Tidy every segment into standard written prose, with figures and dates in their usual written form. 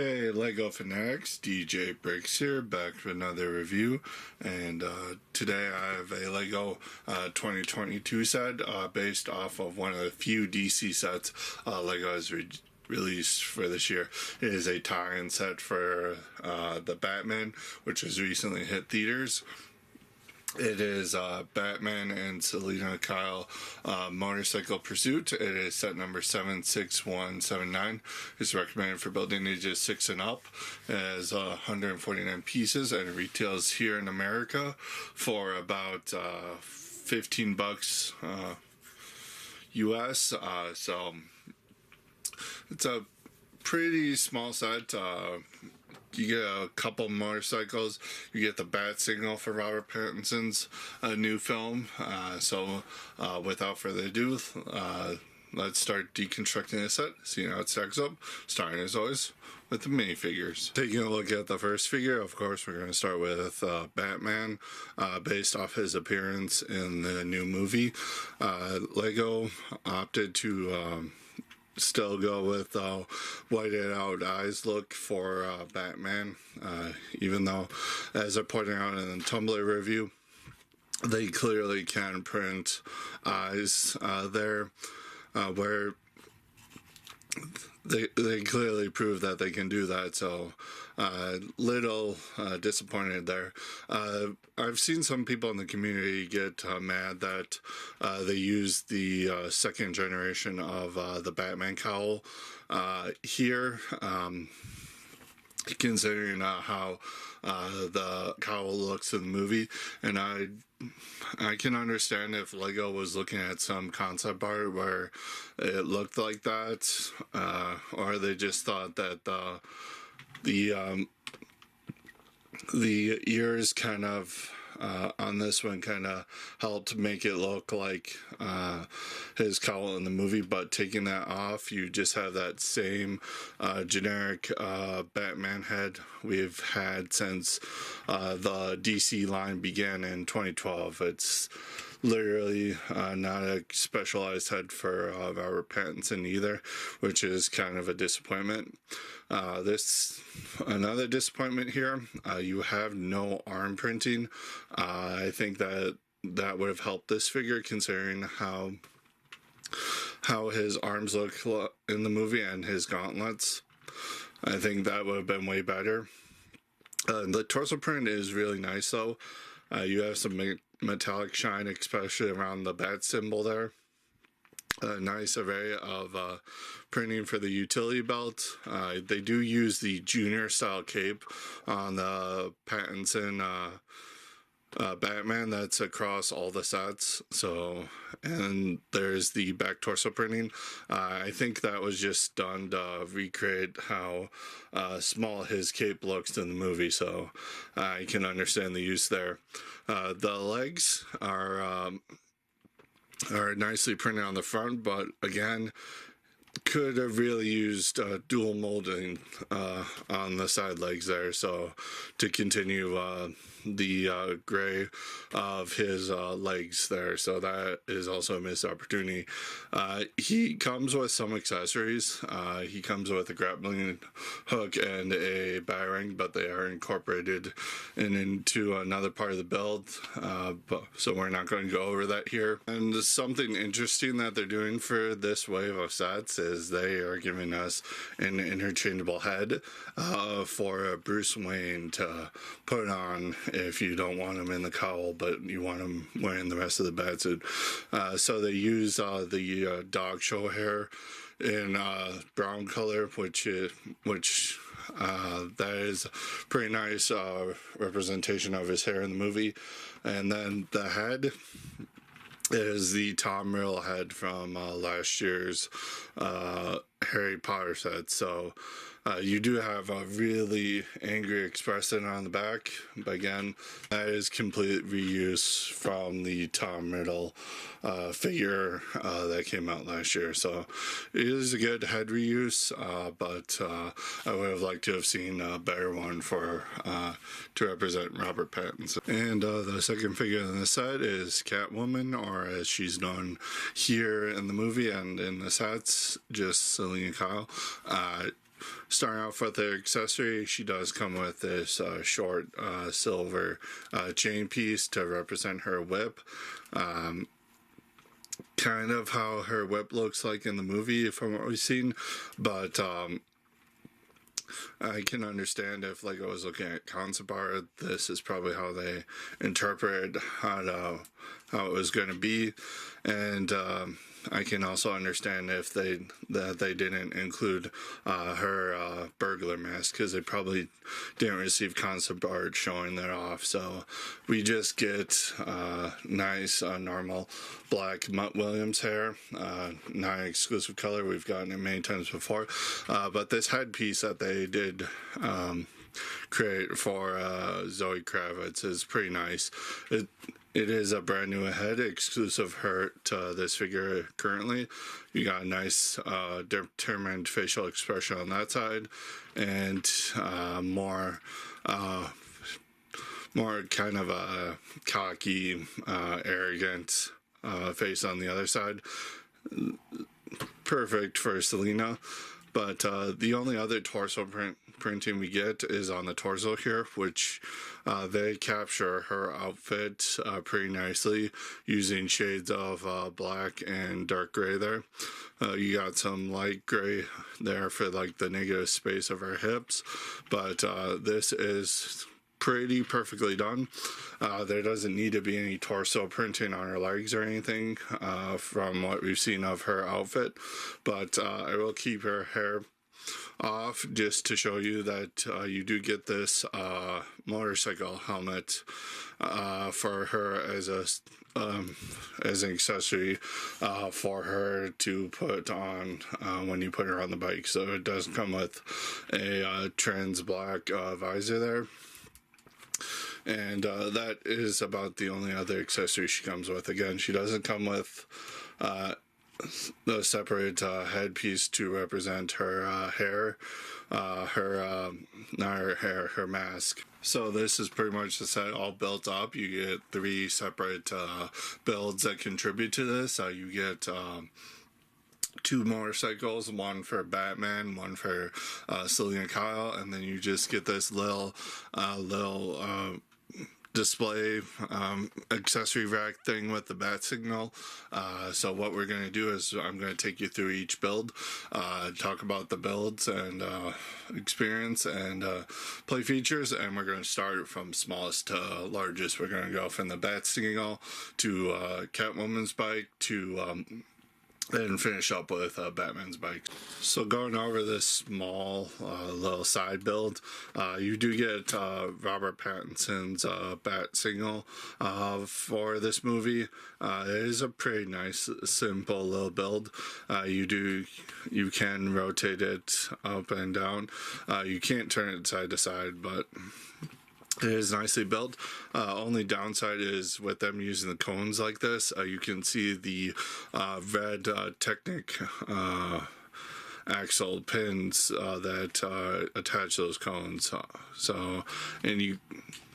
Hey Lego fanatics, DJ Bricks here, back with another review, and today I have a Lego 2022 set based off of one of the few DC sets Lego has released for this year. It is a tie-in set for the Batman, which has recently hit theaters. It is Batman and Selena Kyle Motorcycle Pursuit. It is set number 76179. It's recommended for building ages 6 and up. It has 149 pieces and it retails here in America for about $15 US. So it's a pretty small set. You get a couple motorcycles. You get the bat signal for Robert Pattinson's new film. So without further ado, let's start deconstructing the set, seeing how it stacks up, starting as always with the minifigures. Taking a look at the first figure, of course, we're going to start with Batman, based off his appearance in the new movie. Lego opted to still go with whited out eyes look for Batman, even though, as I pointed out in the Tumblr review, they clearly can print eyes there, where they clearly prove that they can do that. So little disappointed there. I've seen some people in the community get mad that they use the second generation of the Batman cowl here, considering how the cowl looks in the movie, and I can understand if Lego was looking at some concept art where it looked like that, or they just thought that the ears kind of on this one kind of helped make it look like his cowl in the movie, but taking that off, you just have that same generic Batman head we've had since the DC line began in 2012. It's literally not a specialized head for Robert Pattinson either, which is kind of a disappointment. Another disappointment here, you have no arm printing. I think that would have helped this figure, considering how his arms look in the movie and his gauntlets. I think that would have been way better. The torso print is really nice though. You have some metallic shine, especially around the bat symbol there. A nice array of printing for the utility belt. They do use the junior style cape on the Pattinson Batman that's across all the sets. So, and there's the back torso printing. I think that was just done to recreate how small his cape looks in the movie, so I can understand the use there. The legs are nicely printed on the front, but again, could have really used dual molding on the side legs there, so to continue the gray of his legs there, so that is also a missed opportunity. He comes with some accessories. He comes with a grappling hook and a batarang, but they are incorporated into another part of the build, so we're not going to go over that here. And something interesting that they're doing for this wave of sets is they are giving us an interchangeable head for Bruce Wayne to put on if you don't want him in the cowl, but you want him wearing the rest of the bat suit. So they use the dog show hair in brown color, which that is pretty nice representation of his hair in the movie. And then the head is the Tom Riddle head from last year's Harry Potter set. So you do have a really angry expression on the back, but again, that is complete reuse from the Tom Riddle figure that came out last year. So it is a good head reuse, but I would have liked to have seen a better one for to represent Robert Pattinson. And the second figure in the set is Catwoman, or as she's known here in the movie and in the sets, just Selena Kyle. starting off with the accessory, she does come with this short silver chain piece to represent her whip. Kind of how her whip looks like in the movie from what we've seen, but I can understand if, like, I was looking at concept art, this is probably how they interpret how it was going to be, and I can also understand if they didn't include her burglar mask, because they probably didn't receive concept art showing that off. So we just get nice normal black Mutt Williams hair, not an exclusive color. We've gotten it many times before, but this headpiece that they did create for Zoe Kravitz is pretty nice. It is a brand new head, exclusive her to this figure currently. You got a nice determined facial expression on that side, and more kind of a cocky, arrogant face on the other side. Perfect for Selena. But the only other torso printing we get is on the torso here, which they capture her outfit pretty nicely using shades of black and dark gray there. You got some light gray there for like the negative space of her hips, but this is pretty perfectly done. There doesn't need to be any torso printing on her legs or anything from what we've seen of her outfit, but I will keep her hair off just to show you that you do get this motorcycle helmet for her as an accessory for her to put on when you put her on the bike. So it does come with a trans black visor there. And that is about the only other accessory she comes with. Again, she doesn't come with the separate headpiece to represent her hair, not her hair, her mask. So this is pretty much the set all built up. You get 3 separate builds that contribute to this. You get 2 motorcycles, one for Batman, one for Selena Kyle, and then you just get this little display accessory rack thing with the bat signal. So what we're going to do is I'm going to take you through each build, talk about the builds and experience and play features, and we're going to start from smallest to largest. We're going to go from the bat signal to Catwoman's bike to and finish up with Batman's bike. So going over this small little side build, you do get Robert Pattinson's bat signal for this movie. It is a pretty nice, simple little build. You can rotate it up and down. You can't turn it side to side, but it is nicely built. Only downside is with them using the cones like this, you can see the red Technic axle pins that attach those cones.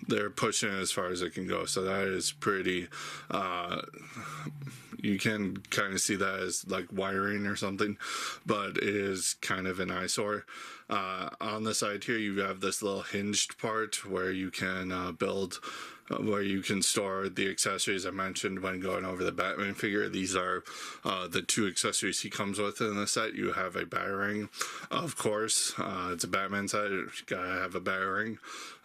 They're pushing it as far as it can go. So that is pretty. You can kind of see that as like wiring or something, but it is kind of an eyesore. On the side here, you have this little hinged part where you can build, where you can store the accessories I mentioned when going over the Batman figure. These are the 2 accessories he comes with in the set. You have a batarang, of course. It's a Batman set. You gotta have a batarang.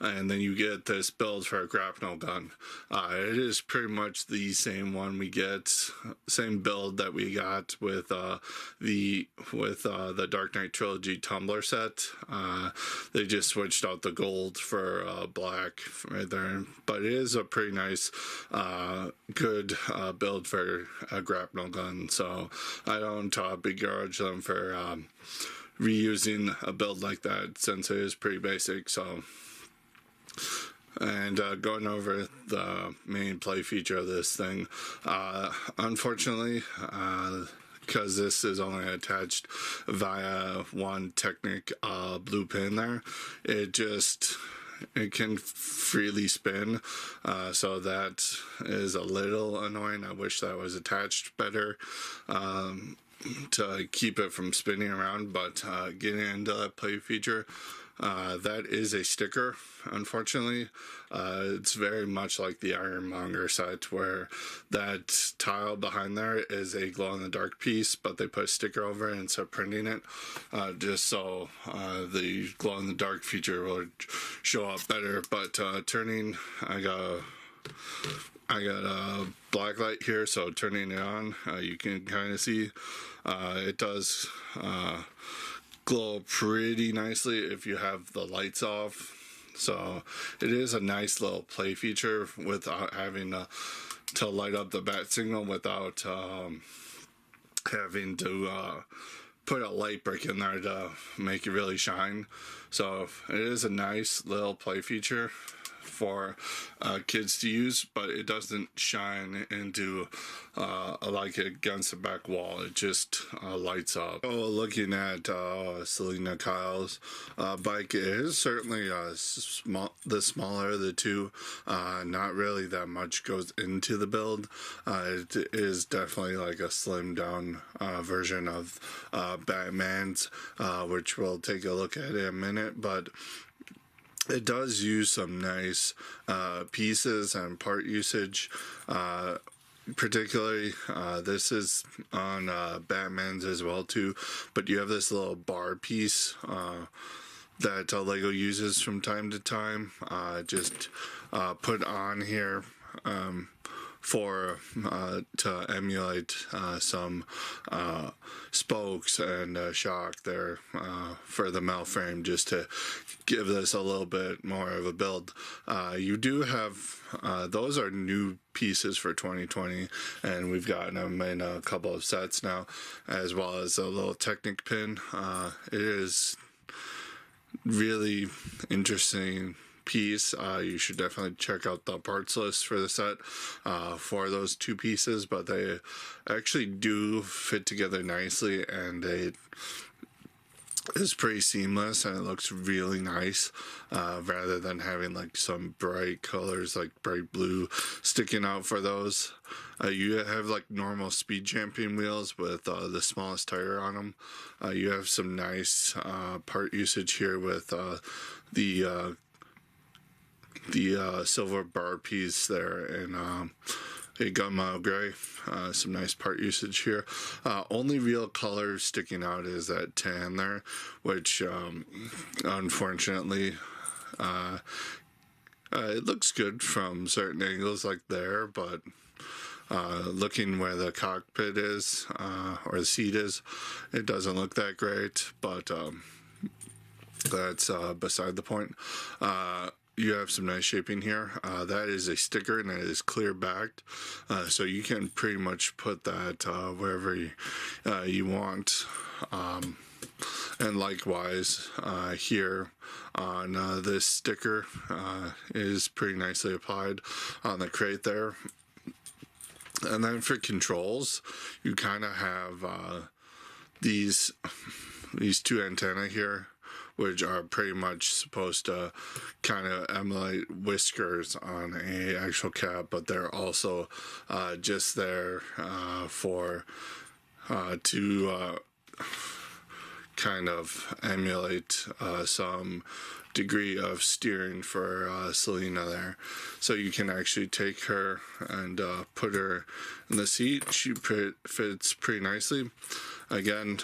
And then you get this build for a grapnel gun. It is pretty much the same one we get, same build that we got with the Dark Knight Trilogy Tumbler set. They just switched out the gold for black right there, but it is a pretty nice, good build for a grapnel gun. So I don't begrudge them for reusing a build like that, since it is pretty basic. So. And going over the main play feature of this thing, unfortunately, because this is only attached via one Technic blue pin there, it can freely spin, so that is a little annoying. I wish that was attached better. to keep it from spinning around. But getting into that play feature, that is a sticker, unfortunately. It's very much like the Ironmonger set, where that tile behind there is a glow-in-the-dark piece, but they put a sticker over it instead of printing it, just so the glow-in-the-dark feature will show up better. But turning, I got a black light here, so turning it on, you can kind of see it does glow pretty nicely if you have the lights off. So it is a nice little play feature without having to light up the bat signal, without having to put a light brick in there to make it really shine. So it is a nice little play feature for kids to use, but it doesn't shine into like against the back wall. It just lights up. So looking at Selena Kyle's bike, it is certainly the smaller of the two. Not really that much goes into the build. It is definitely like a slimmed down version of Batman's, which we'll take a look at in a minute, but it does use some nice pieces and part usage. Particularly, this is on Batman's as well too, but you have this little bar piece that Lego uses from time to time, just put on here for to emulate some spokes and shock there for the mount frame, just to give this a little bit more of a build. You do have those are new pieces for 2020, and we've gotten them in a couple of sets now, as well as a little Technic pin. It is really interesting piece. You should definitely check out the parts list for the set for those two pieces, but they actually do fit together nicely, and it is pretty seamless, and it looks really nice, rather than having like some bright colors like bright blue sticking out for those. You have like normal speed champion wheels with the smallest tire on them. You have some nice part usage here with the silver bar piece there, and a gunmetal gray. Some nice part usage here. Only real color sticking out is that tan there, which unfortunately it looks good from certain angles like there, but looking where the cockpit is or the seat is, it doesn't look that great, but that's beside the point. You have some nice shaping here. That is a sticker, and it is clear backed, so you can pretty much put that wherever you want. And likewise here on this sticker is pretty nicely applied on the crate there. And then for controls, you kind of have these two antennae here, which are pretty much supposed to kind of emulate whiskers on a actual cat, but they're also just there for to kind of emulate some degree of steering for Selena there. So you can actually take her and put her in the seat. She fits pretty nicely. Again,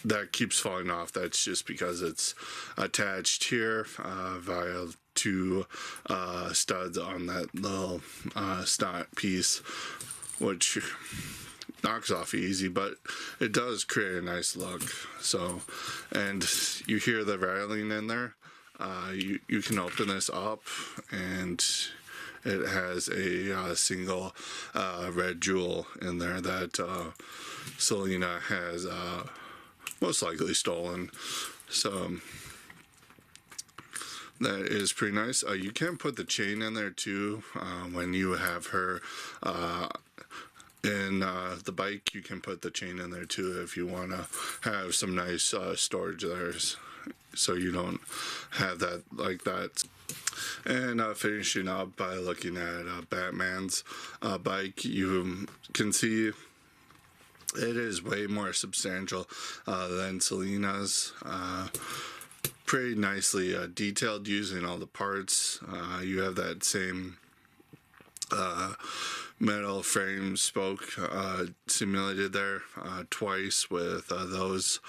that keeps falling off. That's just because it's attached here via two studs on that little snot piece, which knocks off easy, but it does create a nice look. So, and you hear the rattling in there. You can open this up, and it has a single red jewel in there that Selena has most likely stolen. So that is pretty nice. You can put the chain in there too when you have her in the bike. You can put the chain in there too if you want to have some nice storage there, so you don't have that like that. And finishing up by looking at Batman's bike, you can see It is way more substantial than Selena's. Pretty nicely detailed using all the parts. You have that same metal frame spoke simulated there twice with those,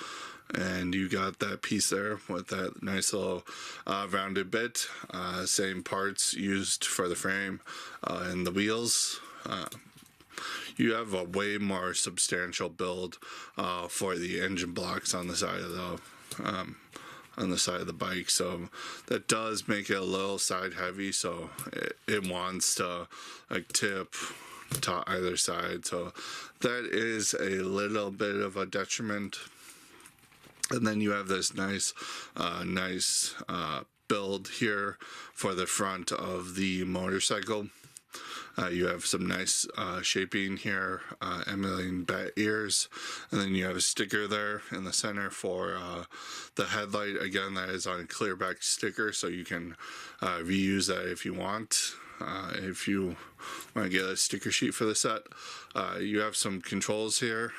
and you got that piece there with that nice little rounded bit. Same parts used for the frame and the wheels. You have a way more substantial build for the engine blocks on the side of the bike, so that does make it a little side heavy, so it wants to like tip to either side, so that is a little bit of a detriment. And then you have this nice build here for the front of the motorcycle. You have some nice shaping here, emulating bat ears, and then you have a sticker there in the center for the headlight. Again, that is on a clear back sticker, so you can reuse that if you want. If you want to get a sticker sheet for the set, you have some controls here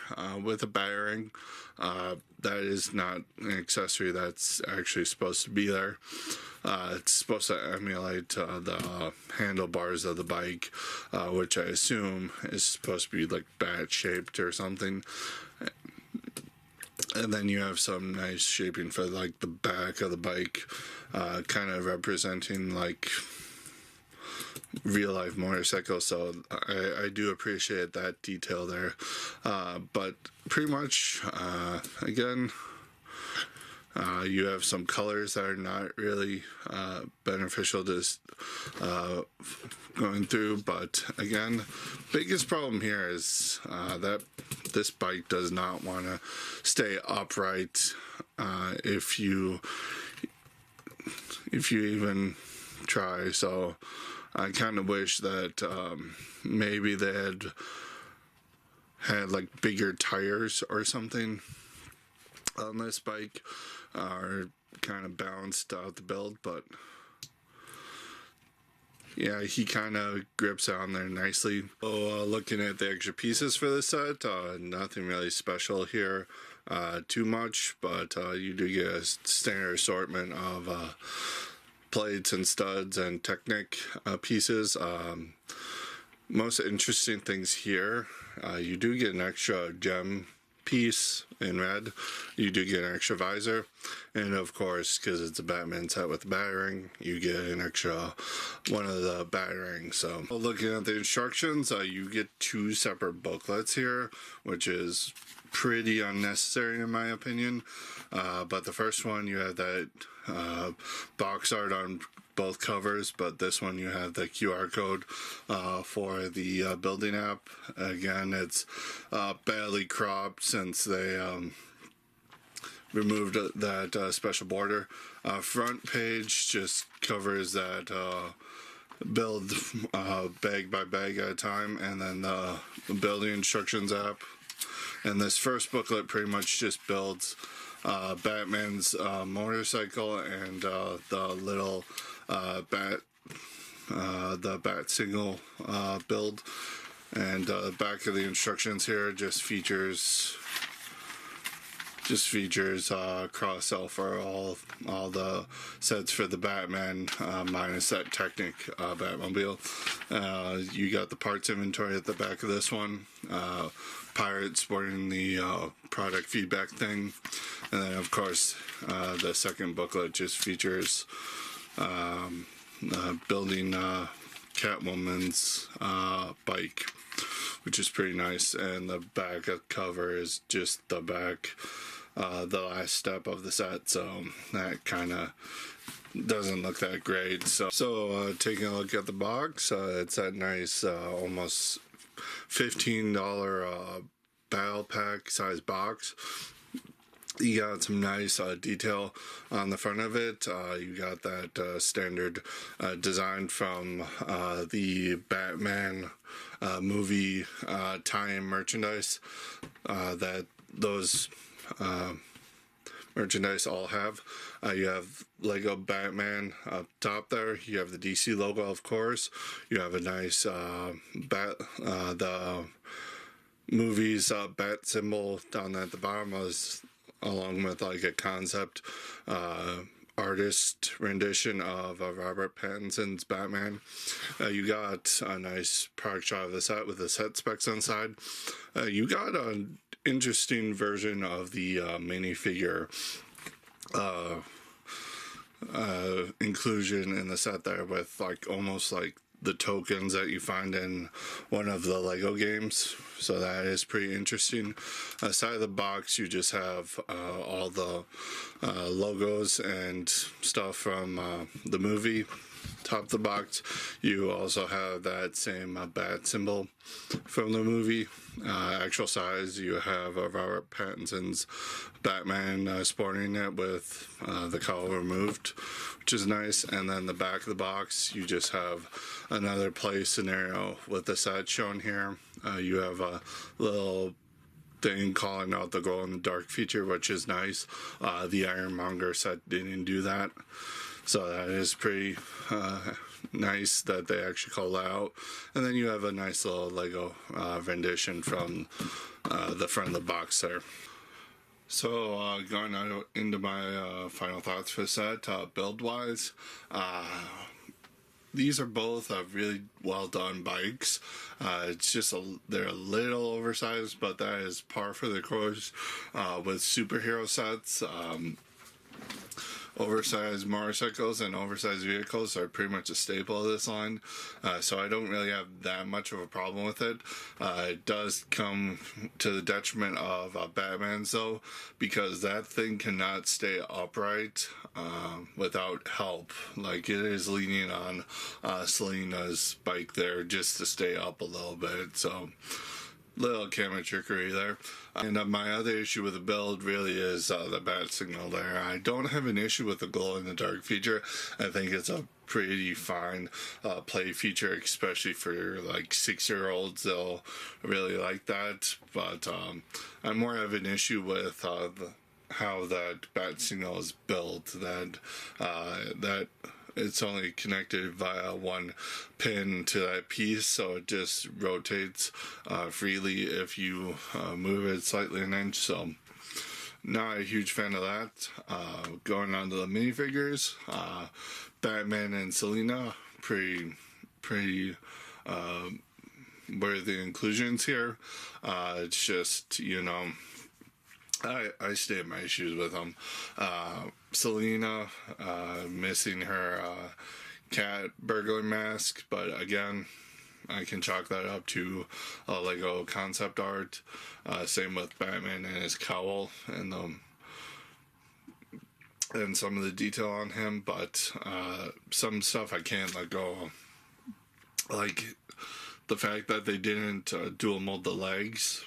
with a battering. That is not an accessory that's actually supposed to be there. It's supposed to emulate the handlebars of the bike, which I assume is supposed to be like bat shaped or something. And then you have some nice shaping for like the back of the bike, kind of representing like real life motorcycle, so I do appreciate that detail there. But pretty much, again, you have some colors that are not really beneficial to going through, but again, biggest problem here is that this bike does not want to stay upright if you even try, so I kind of wish that maybe they had like bigger tires or something on this bike, or kind of balanced out the build. But yeah, he kind of grips on there nicely. So looking at the extra pieces for this set, nothing really special here too much, but you do get a standard assortment of plates and studs and Technic pieces. Most interesting things here, you do get an extra gem piece in red. You do get an extra visor, and of course, because it's a Batman set with battering, you get an extra one of the batterings. So looking at the instructions, you get two separate booklets here, which is pretty unnecessary in my opinion. But the first one, you have that box art on both covers, but this one you have the QR code for the building app. Again, it's badly cropped since they removed that special border. Front page just covers that build bag by bag at a time, and then the building instructions app. And this first booklet pretty much just builds Batman's motorcycle and the little bat signal build, and the back of the instructions here just features cross sell for all the sets for the Batman, minus that Technic Batmobile. You got the parts inventory at the back of this one. Pirate sporting the product feedback thing, and then of course the second booklet just features building Catwoman's bike, which is pretty nice, and the back cover is just the back, the last step of the set, so that kind of doesn't look that great. So taking a look at the box, it's that nice almost $15 battle pack size box. You got some nice detail on the front of it. You got that standard design from the Batman movie tie-in merchandise that those merchandise all have. You have Lego Batman up top there. You have the DC logo, of course. You have a nice movie's bat symbol down at the bottom was along with like a concept artist rendition of Robert Pattinson's Batman. You got a nice product shot of the set with the set specs on side. You got an interesting version of the minifigure inclusion in the set there, with like almost like the tokens that you find in one of the Lego games. So that is pretty interesting. Side of the box, you just have all the logos and stuff from the movie. Top of the box, you also have that same bat symbol from the movie. Actual size, you have Robert Pattinson's Batman sporting it with the cowl removed, which is nice. And then the back of the box, you just have another play scenario with the set shown here. You have a little thing calling out the glow in the dark feature, which is nice. The Ironmonger set didn't do that, so that is pretty nice that they actually called that out. And then you have a nice little Lego rendition from the front of the box there. So going out into my final thoughts for the set, build wise, these are both really well done bikes. It's just they're a little oversized, but that is par for the course with superhero sets. Oversized motorcycles and oversized vehicles are pretty much a staple of this line, so I don't really have that much of a problem with it. It does come to the detriment of Batman's though, because that thing cannot stay upright without help. Like, it is leaning on Selina's bike there just to stay up a little bit, so little camera trickery there. And my other issue with the build really is the bat signal there. I don't have an issue with the glow in the dark feature. I think it's a pretty fine play feature, especially for like 6-year-olds. They'll really like that. But I more have an issue with how that bat signal is built. That it's only connected via one pin to that piece, so it just rotates freely if you move it slightly an inch. So not a huge fan of that. Going on to the minifigures, Batman and Selena, pretty worthy inclusions here. It's just, I stay in my issues with them. Selena missing her cat burglar mask, but again, I can chalk that up to Lego concept art. Same with Batman and his cowl and some of the detail on him, but some stuff I can't let go. Like the fact that they didn't dual mold the legs.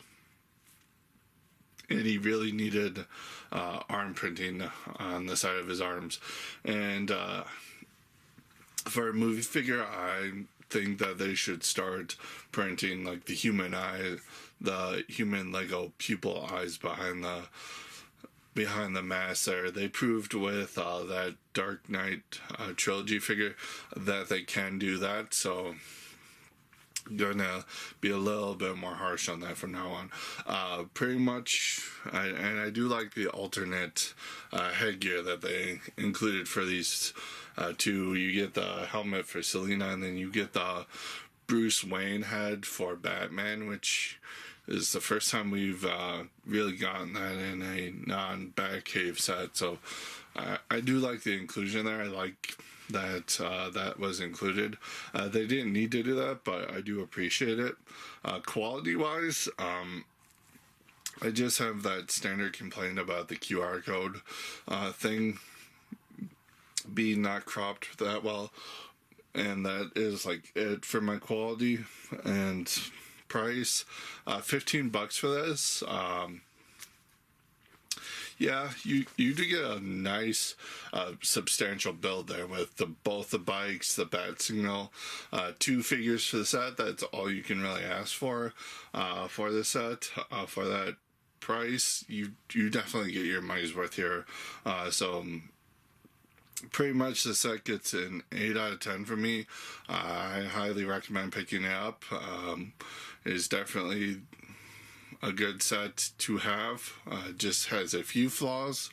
And he really needed arm printing on the side of his arms. And for a movie figure, I think that they should start printing like the human eye, the human Lego pupil eyes behind the mask there. They proved with that Dark Knight trilogy figure that they can do that. So gonna be a little bit more harsh on that from now on. Pretty much, and I do like the alternate headgear that they included for these two. You get the helmet for Selena, and then you get the Bruce Wayne head for Batman, which is the first time we've really gotten that in a non-Batcave set. So I do like the inclusion there. I like that that was included. They didn't need to do that, but I do appreciate it. Quality wise, I just have that standard complaint about the QR code thing being not cropped that well, and that is like it for my quality and price. $15 for this. Yeah, you do get a nice, substantial build there with both the bikes, the bat signal, 2 figures for the set. That's all you can really ask for the set. For that price, you definitely get your money's worth here. So pretty much the set gets an 8 out of 10 for me. I highly recommend picking it up. It is definitely a good set to have. Just has a few flaws.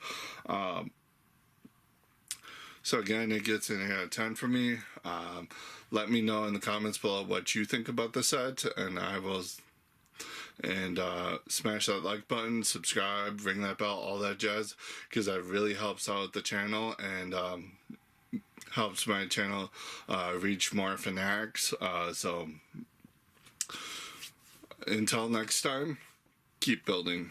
So again, it gets an 8 out of 10 for me. Let me know in the comments below what you think about the set, and I will. And smash that like button, subscribe, ring that bell, all that jazz, because that really helps out the channel and helps my channel reach more fanatics. So until next time, keep building.